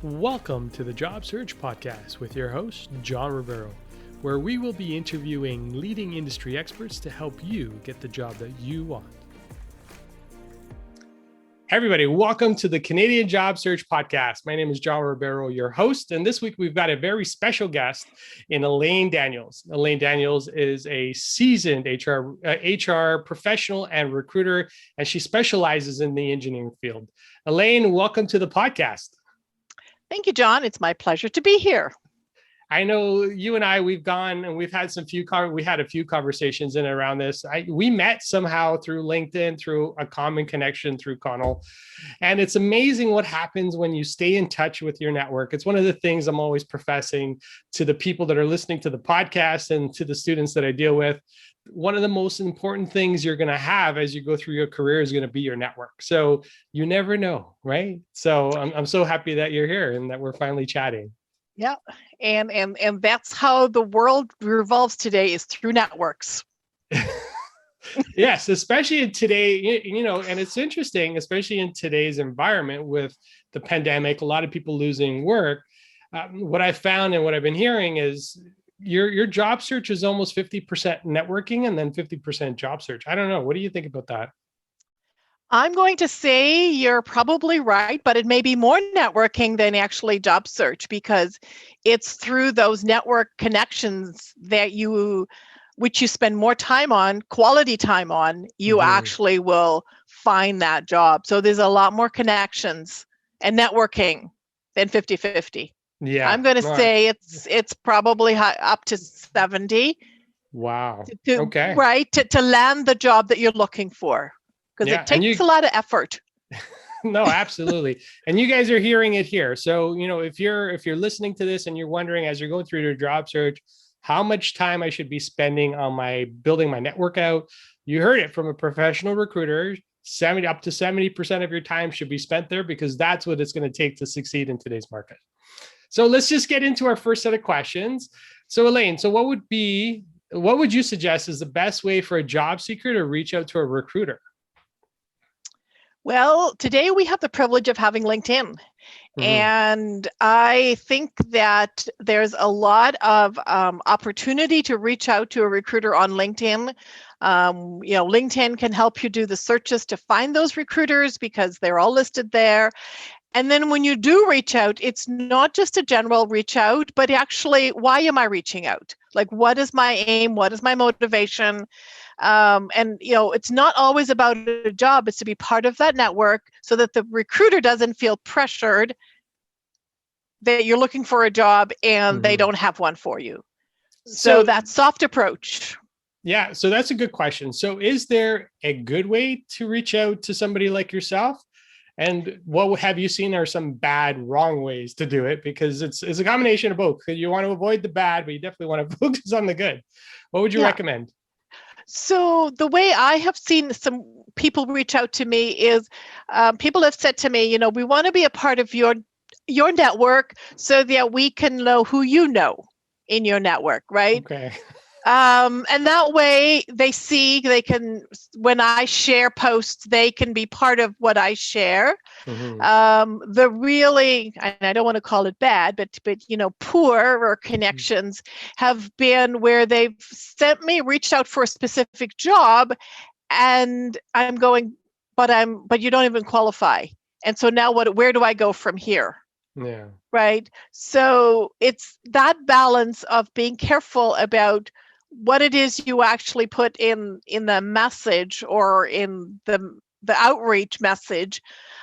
Welcome to the Job Search Podcast with your host, John Ribeiro, where we will be interviewing leading industry experts to help you get the job that you want. Hey everybody, welcome to the Canadian Job Search Podcast. My name is John Ribeiro, your host, and this week we've got a very special guest in Elaine Daniels. Elaine Daniels is a seasoned HR professional and recruiter, and she specializes in the engineering field. Elaine, welcome to the podcast. Thank you, John. It's my pleasure to be here. I know you and I, we've gone and we've had a few conversations in and around this. We met somehow through LinkedIn, through a common connection through Connell. And it's amazing what happens when you stay in touch with your network. It's one of the things I'm always professing to the people that are listening to the podcast and to the students that I deal with. One of the most important things you're going to have as you go through your career is going to be your network. So you never know, right? So I'm so happy that you're here and that we're finally chatting. Yeah. And that's how the world revolves today, is through networks. Yes, especially in today, and it's interesting, especially in today's environment with the pandemic, a lot of people losing work. What I found and what I've been hearing is your job search is almost 50% networking and then 50% job search. I don't know. What do you think about that? I'm going to say you're probably right, but it may be more networking than actually job search, because it's through those network connections that which you spend more time on, quality time on, you actually will find that job. So there's a lot more connections and networking than 50-50. Yeah, I'm going to say it's probably up to 70. Wow. Okay. Right, to land the job that you're looking for. Because it takes a lot of effort. No, absolutely. And you guys are hearing it here. So, if you're listening to this and you're wondering as you're going through your job search, how much time I should be spending on building my network out, you heard it from a professional recruiter. Up to 70% of your time should be spent there, because that's what it's going to take to succeed in today's market. So let's just get into our first set of questions. So Elaine, what would you suggest is the best way for a job seeker to reach out to a recruiter? Well, today we have the privilege of having LinkedIn. And I think that there's a lot of opportunity to reach out to a recruiter on LinkedIn. LinkedIn can help you do the searches to find those recruiters because they're all listed there. And then when you do reach out, it's not just a general reach out, but actually, why am I reaching out? Like, what is my aim? What is my motivation? It's not always about a job. It's to be part of that network so that the recruiter doesn't feel pressured that you're looking for a job and they don't have one for you. So that soft approach. Yeah. So that's a good question. So is there a good way to reach out to somebody like yourself? And what have you seen are some bad, wrong ways to do it? Because it's a combination of both. You want to avoid the bad, but you definitely want to focus on the good. What would you recommend? So the way I have seen some people reach out to me is people have said to me, we want to be a part of your network so that we can know who you know in your network, right? Okay. And that way they can, when I share posts, they can be part of what I share. The really, and I don't want to call it bad, but poorer connections have been where they've reached out for a specific job, and I'm going, but you don't even qualify. And so now where do I go from here? Yeah. Right. So it's that balance of being careful about what it is you actually put in the message or in the outreach message.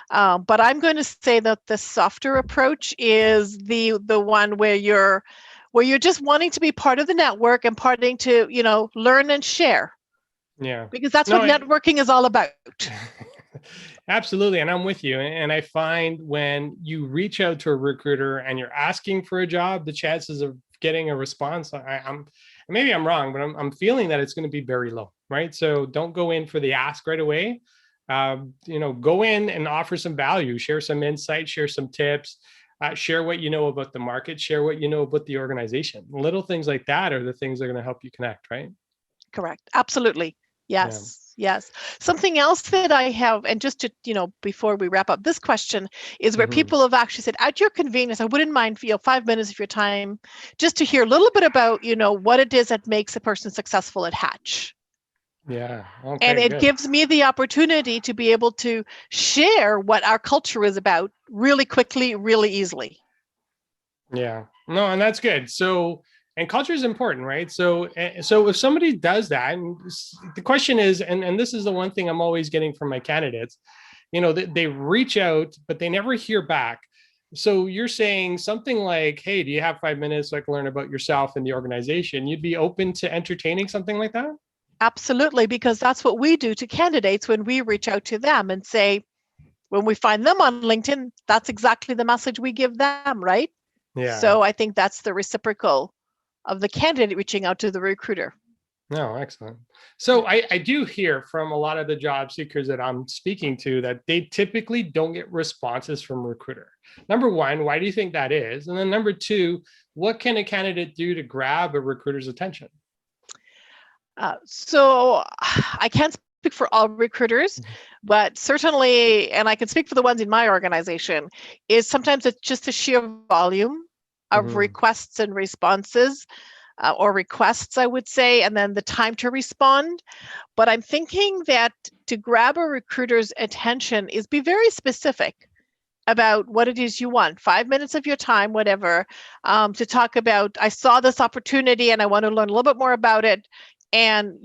But I'm going to say that the softer approach is the one where you're just wanting to be part of the network and parting to, learn and share. Yeah. Because that's what networking is all about. Absolutely. And I'm with you. And I find when you reach out to a recruiter and you're asking for a job, the chances of getting a response, maybe I'm wrong, but I'm feeling that it's going to be very low, right? So don't go in for the ask right away. Go in and offer some value, share some insight, share some tips, share what you know about the market, share what you know about the organization. Little things like that are the things that are going to help you connect, right? Correct. Absolutely. Yes. Yes. Something else that I have, and just to, before we wrap up this question, is where people have actually said, at your convenience, I wouldn't mind 5 minutes of your time just to hear a little bit about, what it is that makes a person successful at Hatch. Yeah. Okay, and it good. gives me the opportunity to be able to share what our culture is about really quickly, really easily. Yeah. No, and that's good. So, and culture is important, right? So if somebody does that, and the question is, and this is the one thing I'm always getting from my candidates, they reach out, but they never hear back. So you're saying something like, hey, do you have 5 minutes so I can learn about yourself and the organization? You'd be open to entertaining something like that? Absolutely, because that's what we do to candidates when we reach out to them and say, when we find them on LinkedIn, that's exactly the message we give them, right? Yeah. So I think that's the reciprocal of the candidate reaching out to the recruiter. No, excellent. So I do hear from a lot of the job seekers that I'm speaking to that they typically don't get responses from recruiter. Number one, why do you think that is? And then number two, what can a candidate do to grab a recruiter's attention? So I can't speak for all recruiters, but certainly, and I can speak for the ones in my organization, is sometimes it's just the sheer volume of requests and responses, or requests, I would say, and then the time to respond. But I'm thinking that to grab a recruiter's attention is be very specific about what it is you want. 5 minutes of your time, whatever, to talk about, I saw this opportunity and I want to learn a little bit more about it, and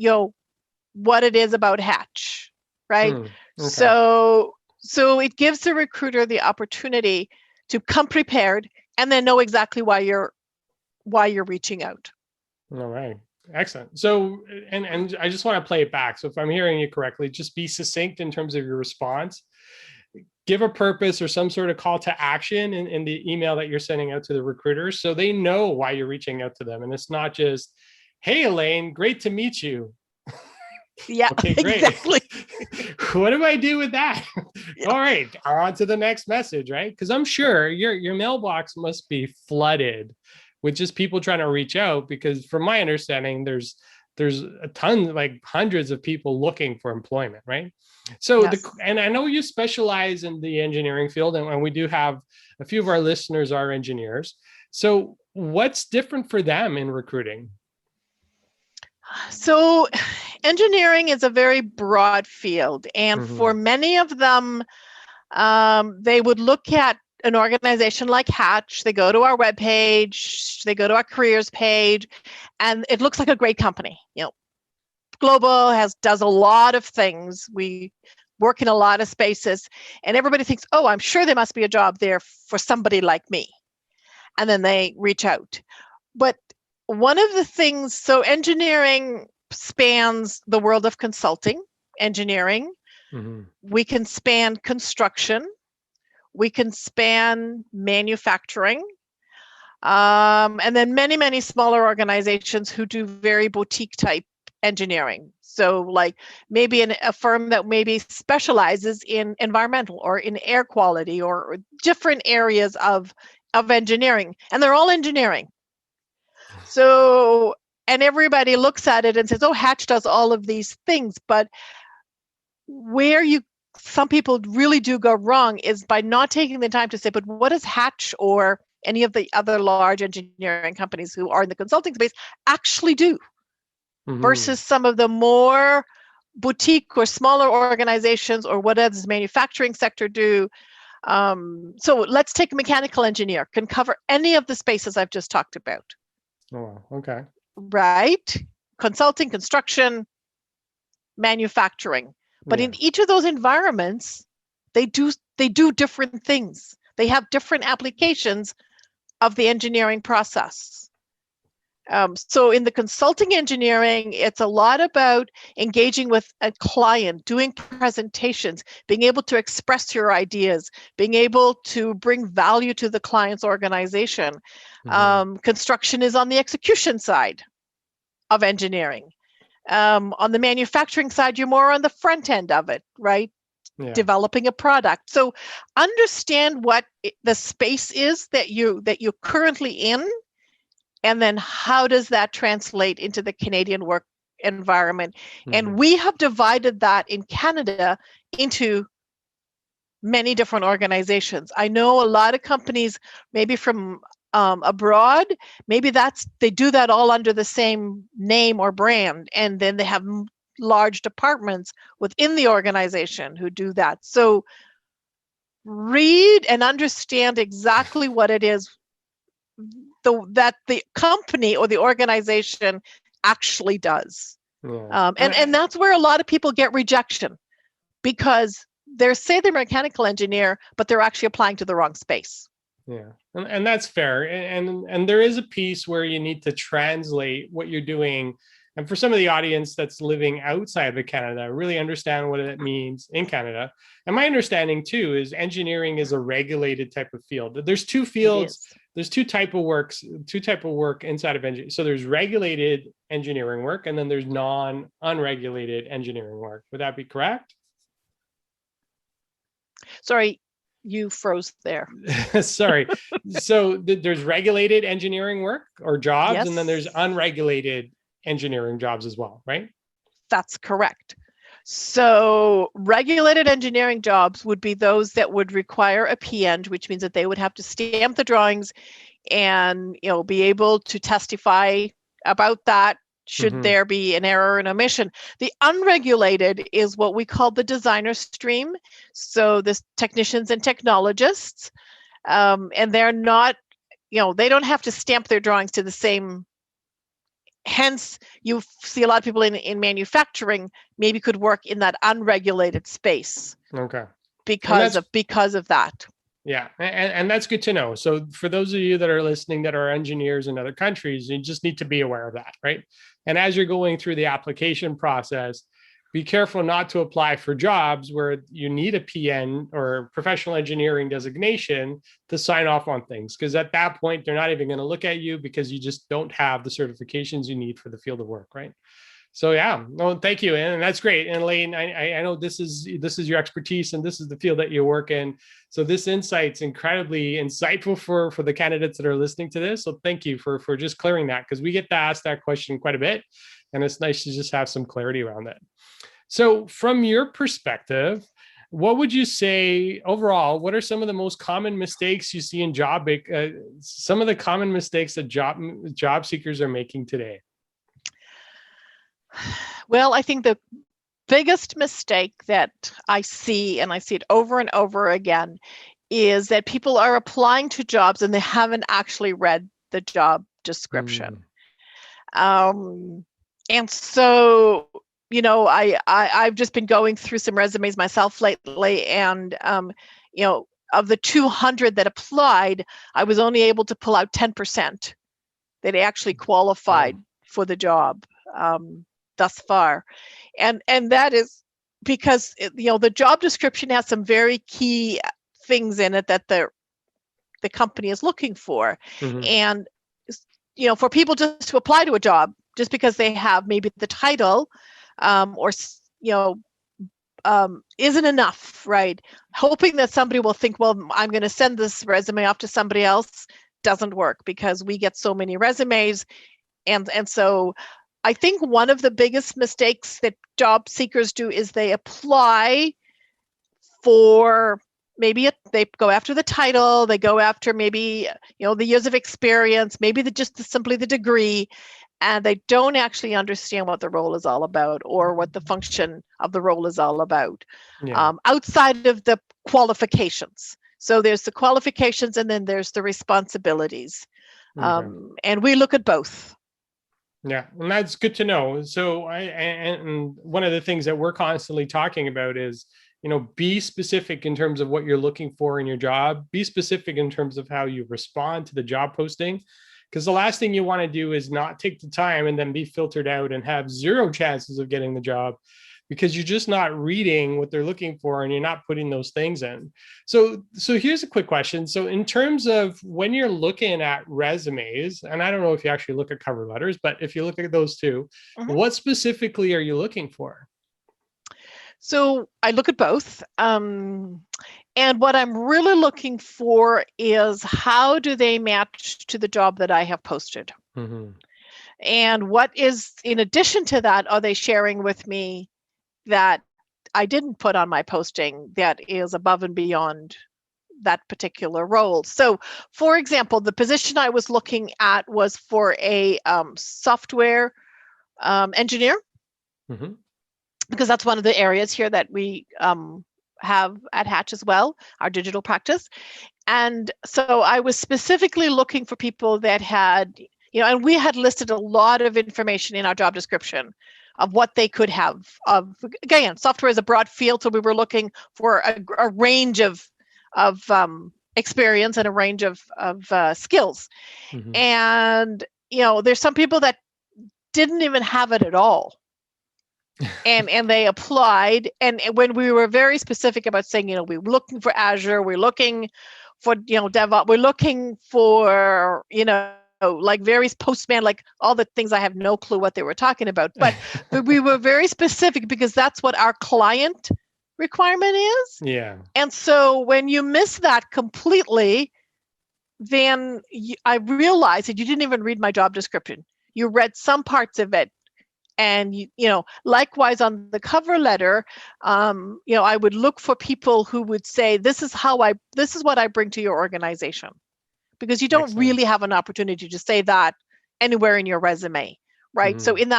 what it is about Hatch, right? Okay. So it gives the recruiter the opportunity to come prepared and then know exactly why you're reaching out. All right. Excellent. So, and I just want to play it back. So if I'm hearing you correctly, just be succinct in terms of your response. Give a purpose or some sort of call to action in the email that you're sending out to the recruiters so they know why you're reaching out to them. And it's not just, hey, Elaine, great to meet you. Yeah, okay, great. Exactly. What do I do with that? Yeah. All right, on to the next message, right? Because I'm sure your mailbox must be flooded with just people trying to reach out, because from my understanding, there's a ton, like hundreds of people looking for employment, right? So, yes. And I know you specialize in the engineering field, and we do have a few of our listeners are engineers. So what's different for them in recruiting? So engineering is a very broad field, and for many of them, they would look at an organization like Hatch. They go to our webpage, they go to our careers page, and it looks like a great company. Global does a lot of things. We work in a lot of spaces, and everybody thinks, oh, I'm sure there must be a job there for somebody like me. And then they reach out. But one of the things, so engineering spans the world of consulting, engineering. We can span construction. We can span manufacturing. And then many, many smaller organizations who do very boutique type engineering. So like maybe a firm that maybe specializes in environmental or in air quality or different areas of engineering, and they're all engineering. So, and everybody looks at it and says, oh, Hatch does all of these things, but where some people really do go wrong is by not taking the time to say, but what does Hatch or any of the other large engineering companies who are in the consulting space actually do? Versus some of the more boutique or smaller organizations, or what does the manufacturing sector do? So let's take a mechanical engineer, can cover any of the spaces I've just talked about. Oh, okay. Right? Consulting, construction, manufacturing. But in each of those environments, they do different things. They have different applications of the engineering process. So in the consulting engineering, it's a lot about engaging with a client, doing presentations, being able to express your ideas, being able to bring value to the client's organization. Construction is on the execution side of engineering. On the manufacturing side, you're more on the front end of it, right? Yeah. Developing a product. So understand what the space is that you're currently in, and then how does that translate into the Canadian work environment. And we have divided that in Canada into many different organizations. I know a lot of companies, maybe from abroad, maybe they do that all under the same name or brand, and then they have large departments within the organization who do that. So read and understand exactly what it is that the company or the organization actually does. And that's where a lot of people get rejection, because they say they're a mechanical engineer, but they're actually applying to the wrong space. Yeah, and that's fair. And there is a piece where you need to translate what you're doing. And for some of the audience that's living outside of Canada, really understand what it means in Canada. And my understanding too is engineering is a regulated type of field. There's two fields. There's two type of work inside of engineering. So there's regulated engineering work, and then there's unregulated engineering work. Would that be correct? Sorry, you froze there. Sorry. So there's regulated engineering work or jobs, yes, and then there's unregulated engineering jobs as well, right? That's correct. So regulated engineering jobs would be those that would require a PN, which means that they would have to stamp the drawings and, be able to testify about that should there be an error or an omission. The unregulated is what we call the designer stream. So the technicians and technologists, and they're not, they don't have to stamp their drawings to the same. Hence, you see a lot of people in manufacturing maybe could work in that unregulated space. Okay. Because of that. Yeah, and that's good to know. So for those of you that are listening that are engineers in other countries, you just need to be aware of that, right? And as you're going through the application process, be careful not to apply for jobs where you need a PN or professional engineering designation to sign off on things, because at that point, they're not even going to look at you because you just don't have the certifications you need for the field of work, right? So yeah, no, thank you, and that's great. And Elaine, I know this is your expertise, and this is the field that you work in. So this insight's incredibly insightful for the candidates that are listening to this. So thank you for just clearing that, because we get to ask that question quite a bit, and it's nice to just have some clarity around that. So from your perspective, what would you say overall? What are some of the most common mistakes you see in some of the common mistakes that job seekers are making today? Well, I think the biggest mistake that I see, and I see it over and over again, is that people are applying to jobs and they haven't actually read the job description. And so, I've just been going through some resumes myself lately, and, of the 200 that applied, I was only able to pull out 10% that actually qualified for the job. Thus far, and that is because the job description has some very key things in it that the company is looking for, and for people just to apply to a job just because they have maybe the title, isn't enough, right? Hoping that somebody will think, well, I'm going to send this resume off to somebody else, doesn't work, because we get so many resumes, and so. I think one of the biggest mistakes that job seekers do is they apply for they go after the title, they go after maybe, the years of experience, maybe simply the degree, and they don't actually understand what the role is all about or what the function of the role is all about, outside of the qualifications. So there's the qualifications and then there's the responsibilities. And we look at both. Yeah, and that's good to know. So and one of the things that we're constantly talking about is, be specific in terms of what you're looking for in your job. Be specific in terms of how you respond to the job posting, because the last thing you want to do is not take the time and then be filtered out and have zero chances of getting the job, because you're just not reading what they're looking for and you're not putting those things in. So here's a quick question. So in terms of when you're looking at resumes, and I don't know if you actually look at cover letters, but if you look at those two, what specifically are you looking for? So I look at both. And what I'm really looking for is how do they match to the job that I have posted? And what is, in addition to that, are they sharing with me that I didn't put on my posting that is above and beyond that particular role? So, for example, the position I was looking at was for a software engineer, Mm-hmm. because that's one of the areas here that we have at Hatch as well, our digital practice. And so I was specifically looking for people that had, and we had listed a lot of information in our job description of what they could have. Again, software is a broad field, so we were looking for a range of experience and a range of skills. Mm-hmm. And there's some people that didn't even have it at all. And they applied, and when we were very specific about saying, we're looking for Azure, we're looking for DevOps, we're looking for like various Postman, like all the things I have no clue what they were talking about, but we were very specific because that's what our client requirement is. Yeah. And so when you miss that completely, then I realized that you didn't even read my job description. You read some parts of it. And likewise on the cover letter, I would look for people who would say, this is what I bring to your organization, because you don't Excellent. really have an opportunity to say that anywhere in your resume, right? Mm-hmm. So in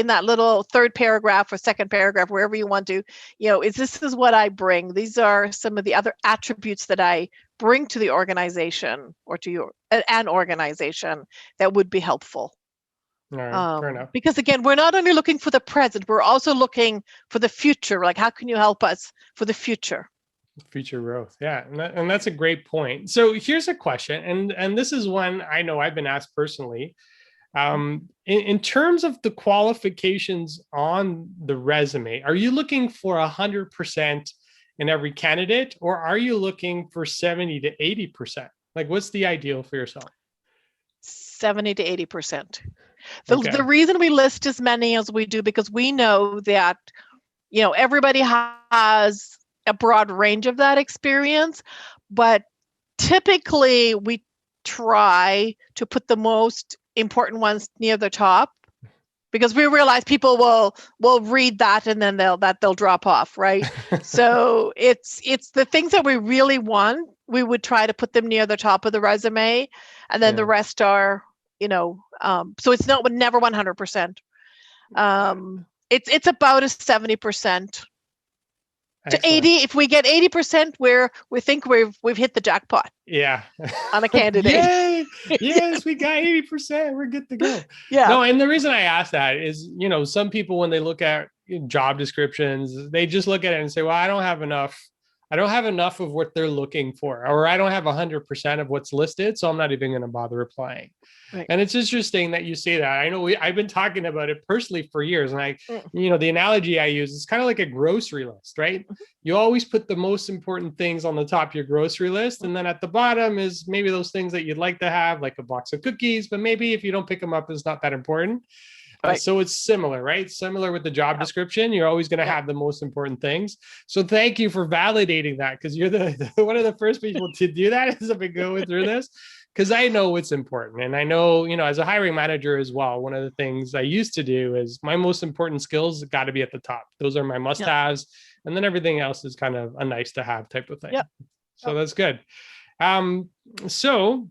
that little third paragraph or second paragraph, wherever you want to, this is what I bring. These are some of the other attributes that I bring to the organization or to an organization that would be helpful. All right, fair enough. Because again, we're not only looking for the present, we're also looking for the future. Like, how can you help us for the future? Future growth. Yeah. And that's a great point. So here's a question. And this is one I know I've been asked personally. In terms of the qualifications on the resume, are you looking for 100% in every candidate, or are you looking for 70 to 80%? Like, what's the ideal for yourself? 70 to 80%. Okay. The reason we list as many as we do, because we know that, everybody has a broad range of that experience, but typically we try to put the most important ones near the top, because we realize people will read that and then they'll drop off, right? So it's the things that we really want, we would try to put them near the top of the resume, and then the rest are, so it's never 100%. It's about a 70% to 80. If we get 80%, we think we've hit the jackpot. Yeah. On a candidate. Yay! Yes, we got 80%. We're good to go. Yeah. No, and the reason I ask that is, some people, when they look at job descriptions, they just look at it and say, well, I don't have enough of what they're looking for, or I don't have 100% of what's listed, so I'm not even going to bother applying. Right. And it's interesting that you say that. I know I've been talking about it personally for years, and the analogy I use is kind of like a grocery list, right? Mm-hmm. You always put the most important things on the top of your grocery list, and then at the bottom is maybe those things that you'd like to have, like a box of cookies, but maybe if you don't pick them up, it's not that important. Right. So it's similar, right? Similar with the job description. You're always going to have the most important things. So thank you for validating that, because you're one of the first people to do that as I've been going through this, because I know what's important. And I know, as a hiring manager as well, one of the things I used to do is my most important skills got to be at the top. Those are my must-haves. And then everything else is kind of a nice to have type of thing. Yep. So that's good. So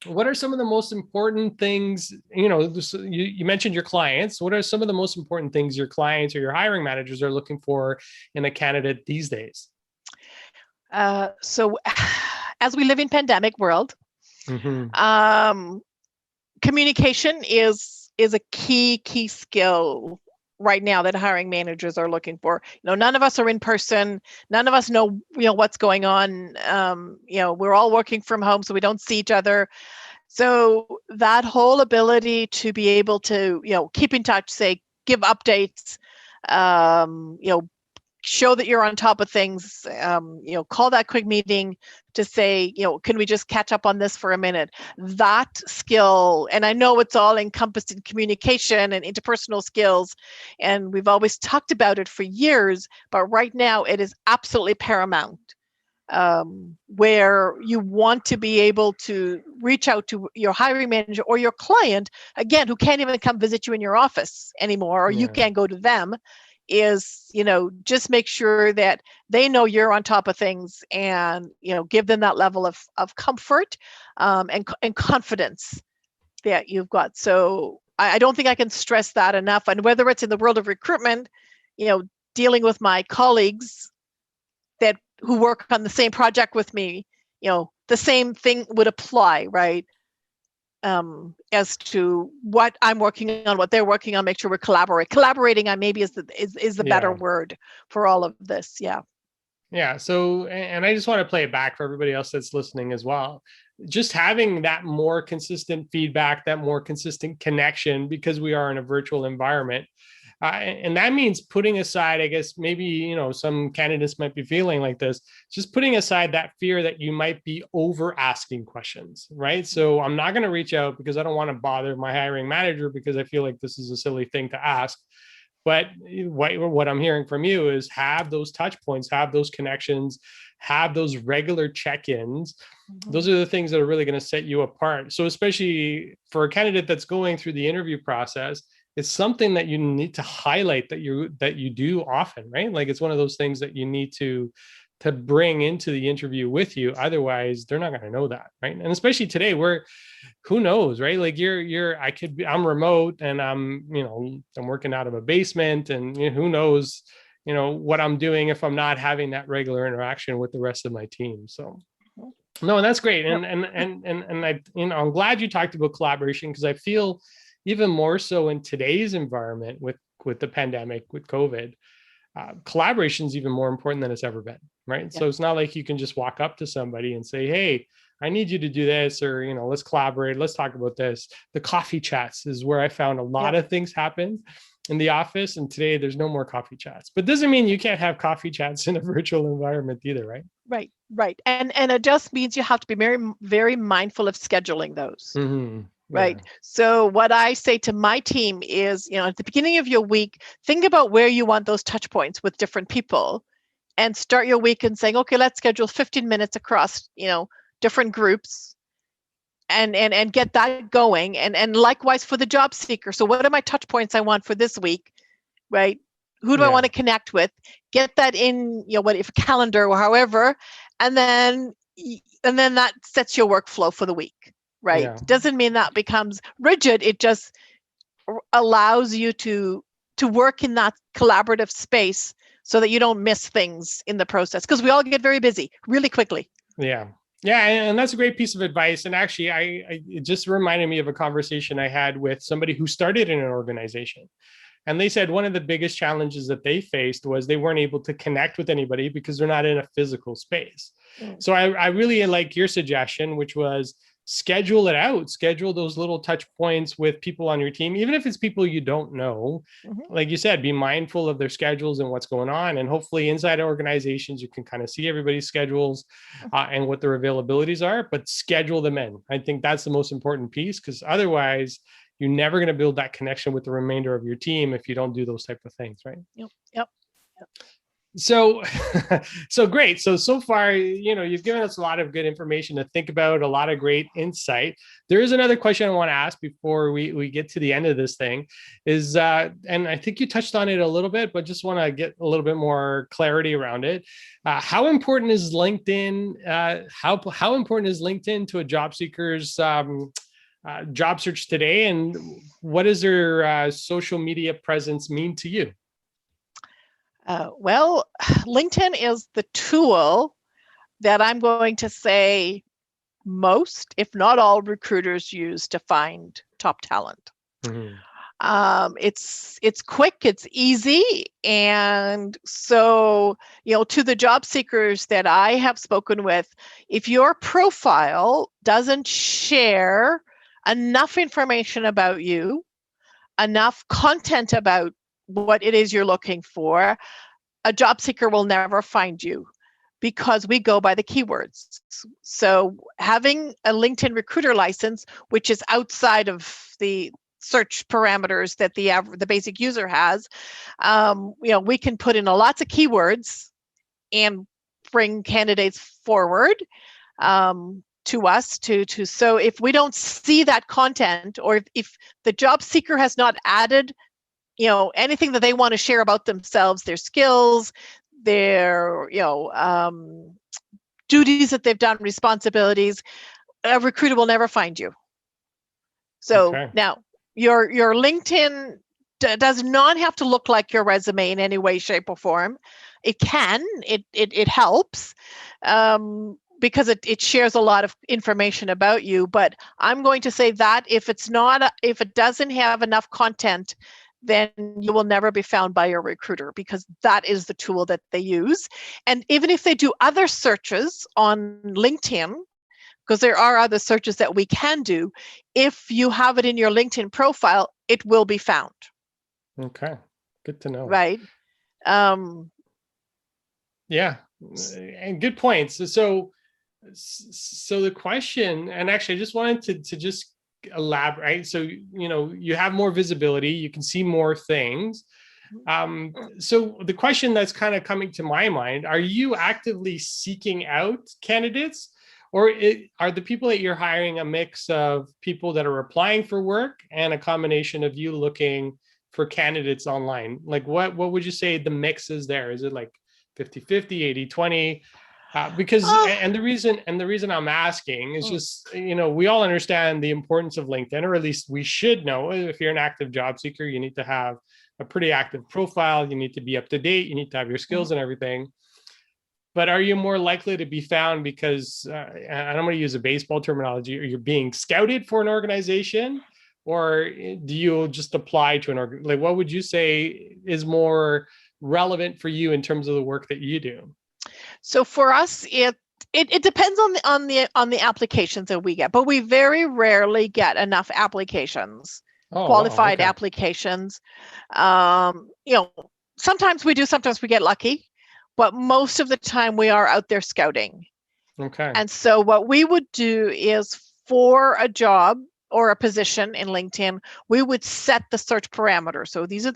what are some of the most important things, you mentioned your clients. What are some of the most important things your clients or your hiring managers are looking for in a candidate these days? So as we live in pandemic world, communication is a key skill right now that hiring managers are looking for. None of us are in person. None of us know, what's going on. We're all working from home, so we don't see each other. So that whole ability to be able to, keep in touch, say, give updates, show that you're on top of things, call that quick meeting to say, can we just catch up on this for a minute? That skill, and I know it's all encompassed in communication and interpersonal skills, and we've always talked about it for years, but right now it is absolutely paramount, where you want to be able to reach out to your hiring manager or your client, again, who can't even come visit you in your office anymore, or you can't go to them, is, just make sure that they know you're on top of things, and, give them that level of comfort and confidence that you've got. So I don't think I can stress that enough. And whether it's in the world of recruitment, dealing with my colleagues who work on the same project with me, the same thing would apply, right? As to what I'm working on, what they're working on, make sure we're collaborating on maybe is the better word for all of this. Yeah. So, and I just want to play it back for everybody else that's listening as well. Just having that more consistent feedback, that more consistent connection, because we are in a virtual environment. And that means putting aside, I guess, maybe, some candidates might be feeling like this, just putting aside that fear that you might be over asking questions, right? So I'm not going to reach out because I don't want to bother my hiring manager, because I feel like this is a silly thing to ask. But what I'm hearing from you is have those touch points, have those connections, have those regular check-ins. Mm-hmm. Those are the things that are really going to set you apart. So especially for a candidate that's going through the interview process, it's something that you need to highlight that you do often, right? Like it's one of those things that you need to bring into the interview with you. Otherwise, they're not going to know that, right? And especially today, who knows, right? Like I'm remote, and I'm working out of a basement, and who knows, what I'm doing if I'm not having that regular interaction with the rest of my team. So no, and that's great. And I, I'm glad you talked about collaboration, because I feel even more so in today's environment with the pandemic, with COVID, collaboration is even more important than it's ever been, right? Yeah. So it's not like you can just walk up to somebody and say, hey, I need you to do this, or, let's collaborate, let's talk about this. The coffee chats is where I found a lot of things happen in the office. And today there's no more coffee chats, but doesn't mean you can't have coffee chats in a virtual environment either, right? Right. And it just means you have to be very, very mindful of scheduling those. Mm-hmm. Right. Yeah. So what I say to my team is, at the beginning of your week, think about where you want those touch points with different people, and start your week and saying, okay, let's schedule 15 minutes across, different groups, and get that going. And likewise for the job seeker. So what are my touch points I want for this week, right? Who do I want to connect with? Get that in, what if a calendar or however, and then that sets your workflow for the week. Right. Yeah. Doesn't mean that becomes rigid. It just allows you to work in that collaborative space so that you don't miss things in the process, because we all get very busy really quickly. Yeah. Yeah. And that's a great piece of advice. And actually, it just reminded me of a conversation I had with somebody who started in an organization. And they said one of the biggest challenges that they faced was they weren't able to connect with anybody because they're not in a physical space. Mm. So I really like your suggestion, which was schedule it out, schedule those little touch points with people on your team, even if it's people you don't know. Mm-hmm. Like you said, be mindful of their schedules and what's going on. And hopefully inside organizations, you can kind of see everybody's schedules and what their availabilities are, but schedule them in. I think that's the most important piece, because otherwise you're never going to build that connection with the remainder of your team if you don't do those type of things, right? Yep. So great. So far, you've given us a lot of good information to think about, a lot of great insight. There is another question I want to ask before we get to the end of this thing is, and I think you touched on it a little bit, but just want to get a little bit more clarity around it. How important is LinkedIn? How important is LinkedIn to a job seeker's job search today? And what does their social media presence mean to you? Well, LinkedIn is the tool that I'm going to say most, if not all, recruiters use to find top talent. Mm-hmm. It's quick, it's easy, and so to the job seekers that I have spoken with, if your profile doesn't share enough information about you, enough content about what it is you're looking for, a job seeker will never find you, because we go by the keywords. So having a LinkedIn recruiter license, which is outside of the search parameters that the basic user has, we can put in lots of keywords and bring candidates forward. to us so if we don't see that content, or if the job seeker has not added anything that they want to share about themselves, their skills, their duties that they've done, responsibilities, a recruiter will never find you. So now your LinkedIn does not have to look like your resume in any way, shape, or form. It can, it helps, because it shares a lot of information about you. But I'm going to say that if it doesn't have enough content, then you will never be found by your recruiter, because that is the tool that they use. And even if they do other searches on LinkedIn, because there are other searches that we can do, if you have it in your LinkedIn profile, it will be found. Okay, good to know. Right. Yeah, and good points. So the question, and actually I just wanted to just elaborate. So, you have more visibility, you can see more things. So the question that's kind of coming to my mind, are you actively seeking out candidates, or are the people that you're hiring a mix of people that are applying for work and a combination of you looking for candidates online? Like what would you say the mix is there? Is it like 50-50, 80-20? Because and the reason I'm asking is just, we all understand the importance of LinkedIn, or at least we should know. If you're an active job seeker, you need to have a pretty active profile, you need to be up to date, you need to have your skills and everything. But are you more likely to be found because, and I'm going to use a baseball terminology, are you being scouted for an organization, or do you just apply to an organization? Like, what would you say is more relevant for you in terms of the work that you do? So for us, it depends on the applications that we get, but we very rarely get enough applications, qualified applications. Sometimes we do, sometimes we get lucky, but most of the time we are out there scouting. Okay. And so what we would do is, for a job or a position in LinkedIn, we would set the search parameters. So these are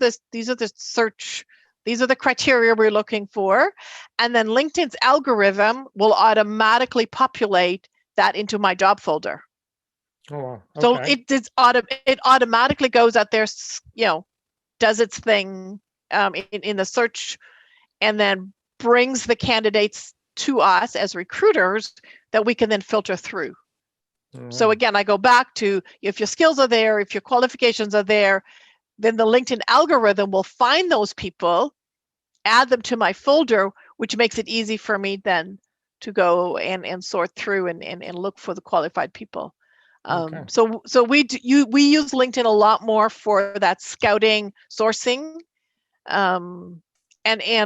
the criteria we're looking for. And then LinkedIn's algorithm will automatically populate that into my job folder. Oh, wow. Okay. So it automatically goes out there, does its thing in the search, and then brings the candidates to us as recruiters that we can then filter through. So again, I go back to, if your skills are there, if your qualifications are there, then the LinkedIn algorithm will find those people, add them to my folder, which makes it easy for me then to go and sort through and look for the qualified people. So we use LinkedIn a lot more for that scouting, sourcing, and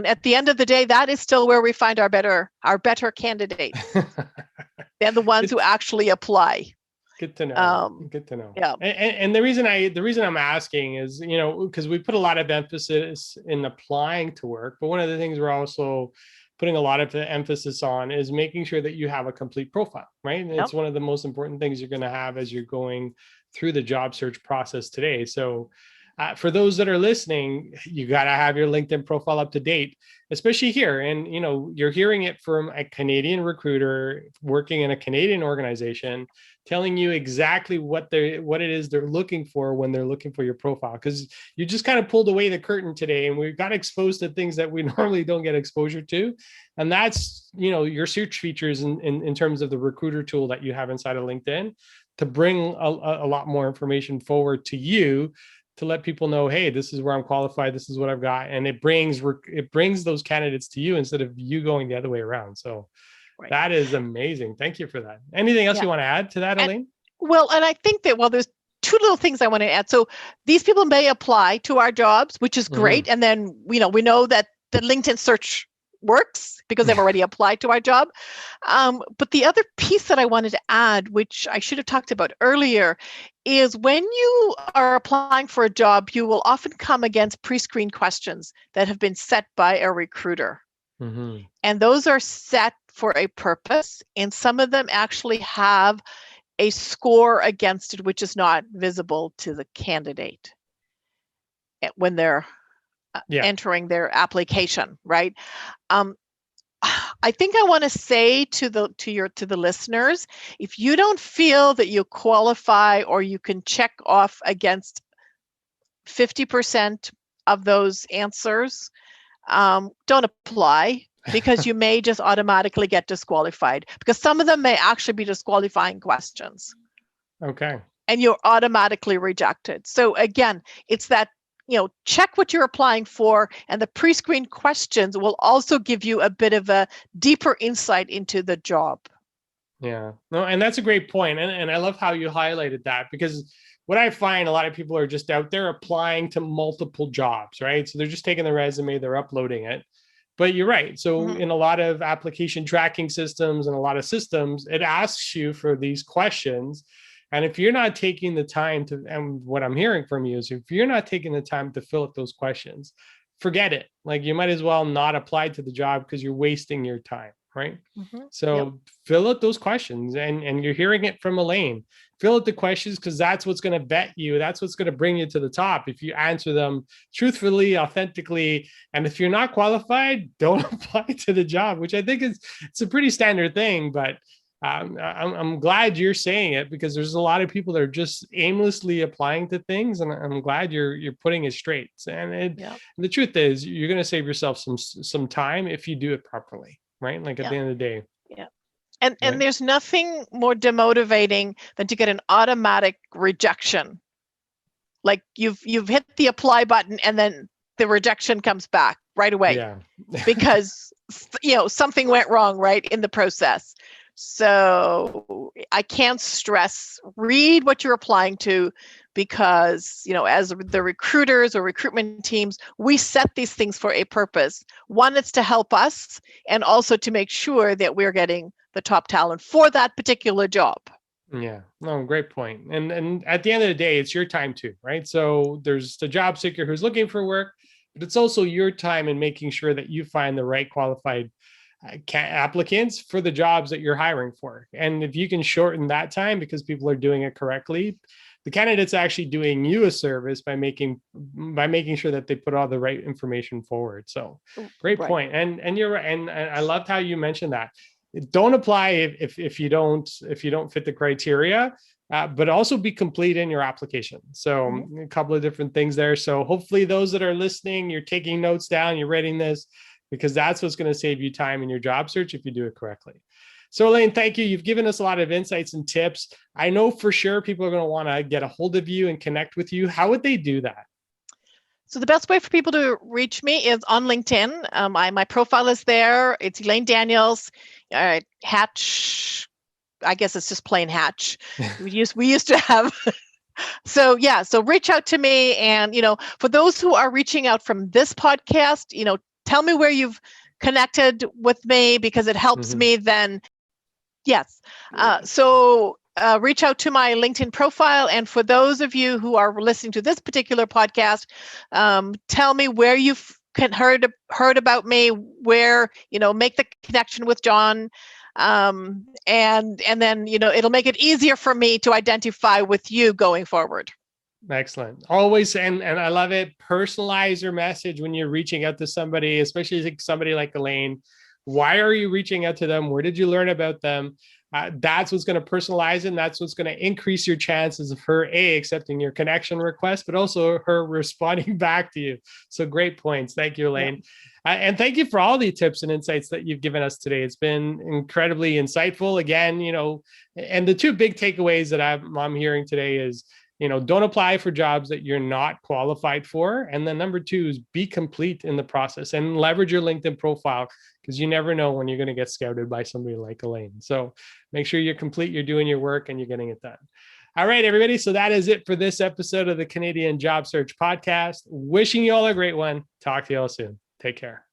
at the end of the day, that is still where we find our better candidates than the ones who actually apply. Good to know. Good to know. Yeah. And the reason I'm asking is, because we put a lot of emphasis in applying to work, but one of the things we're also putting a lot of emphasis on is making sure that you have a complete profile, right? And it's one of the most important things you're going to have as you're going through the job search process today. So for those that are listening, you got to have your LinkedIn profile up to date, especially here. And, you're hearing it from a Canadian recruiter working in a Canadian organization, telling you exactly what it is they're looking for when they're looking for your profile. Because you just kind of pulled away the curtain today, and we got exposed to things that we normally don't get exposure to. And that's, your search features in terms of the recruiter tool that you have inside of LinkedIn, to bring a lot more information forward to you, to let people know, hey, this is where I'm qualified, this is what I've got. And it brings those candidates to you instead of you going the other way around. So that is amazing. Thank you for that. Anything else you want to add to that, Elaine? Well, and I think that, there's two little things I want to add. So these people may apply to our jobs, which is great. And then, we know that the LinkedIn search works because they've already applied to our job. But the other piece that I wanted to add, which I should have talked about earlier, is when you are applying for a job, you will often come against pre-screened questions that have been set by a recruiter. And those are set for a purpose. And some of them actually have a score against it, which is not visible to the candidate when they're entering their application, right? I think I want to say to the listeners, if you don't feel that you qualify or you can check off against 50% of those answers, don't apply, because you may just automatically get disqualified, because some of them may actually be disqualifying questions. Okay. And you're automatically rejected. So again, it's that, check what you're applying for, and the pre-screened questions will also give you a bit of a deeper insight into the job. Yeah, no, and that's a great point. And I love how you highlighted that, because what I find, a lot of people are just out there applying to multiple jobs, right? So they're just taking the resume, they're uploading it. But you're right. So in a lot of application tracking systems and a lot of systems, it asks you for these questions. And if you're not taking the time to, and what I'm hearing from you is, if you're not taking the time to fill out those questions, forget it. Like, you might as well not apply to the job, because you're wasting your time, right? So fill out those questions, and you're hearing it from Elaine. Fill out the questions, because that's what's going to vet you. That's what's going to bring you to the top, if you answer them truthfully, authentically. And if you're not qualified, don't apply to the job, which I think it's a pretty standard thing. But I'm glad you're saying it, because there's a lot of people that are just aimlessly applying to things, and I'm glad you're putting it straight. And the truth is, you're going to save yourself some time if you do it properly, right? Like, at the end of the day. Yeah. And there's nothing more demotivating than to get an automatic rejection. Like, you've hit the apply button, and then the rejection comes back right away. Yeah. Because something went wrong, right, in the process. So I can't stress, read what you're applying to, because, as the recruiters or recruitment teams, we set these things for a purpose. One, it's to help us, and also to make sure that we're getting the top talent for that particular job. Yeah, no, great point. And at the end of the day, it's your time too, right? So there's the job seeker who's looking for work, but it's also your time in making sure that you find the right qualified applicants for the jobs that you're hiring for. And if you can shorten that time, because people are doing it correctly, the candidate's actually doing you a service by making sure that they put all the right information forward. So great point. And you're right. And I loved how you mentioned that. Don't apply if you don't fit the criteria, but also be complete in your application. So a couple of different things there. So hopefully those that are listening, you're taking notes down, you're writing this, because that's what's going to save you time in your job search if you do it correctly. So Elaine, thank you. You've given us a lot of insights and tips. I know for sure people are going to want to get a hold of you and connect with you. How would they do that? So the best way for people to reach me is on LinkedIn. My profile is there. It's Elaine Daniels. Hatch, I guess it's just plain Hatch. We used to have. So reach out to me. And, for those who are reaching out from this podcast, tell me where you've connected with me, because it helps me then. Yes. So reach out to my LinkedIn profile. And for those of you who are listening to this particular podcast, tell me where you've heard about me, where, make the connection with John. And then, it'll make it easier for me to identify with you going forward. Excellent. Always. And I love it. Personalize your message when you're reaching out to somebody, especially somebody like Elaine. Why are you reaching out to them? Where did you learn about them? That's what's going to personalize it. And that's what's going to increase your chances of her accepting your connection request, but also her responding back to you. So great points. Thank you, Elaine. And thank you for all the tips and insights that you've given us today. It's been incredibly insightful. Again, and the two big takeaways that I'm hearing today is, don't apply for jobs that you're not qualified for. And then number two is be complete in the process and leverage your LinkedIn profile, because you never know when you're going to get scouted by somebody like Elaine. So make sure you're complete, you're doing your work, and you're getting it done. All right, everybody. So that is it for this episode of the Canadian Job Search Podcast. Wishing you all a great one. Talk to you all soon. Take care.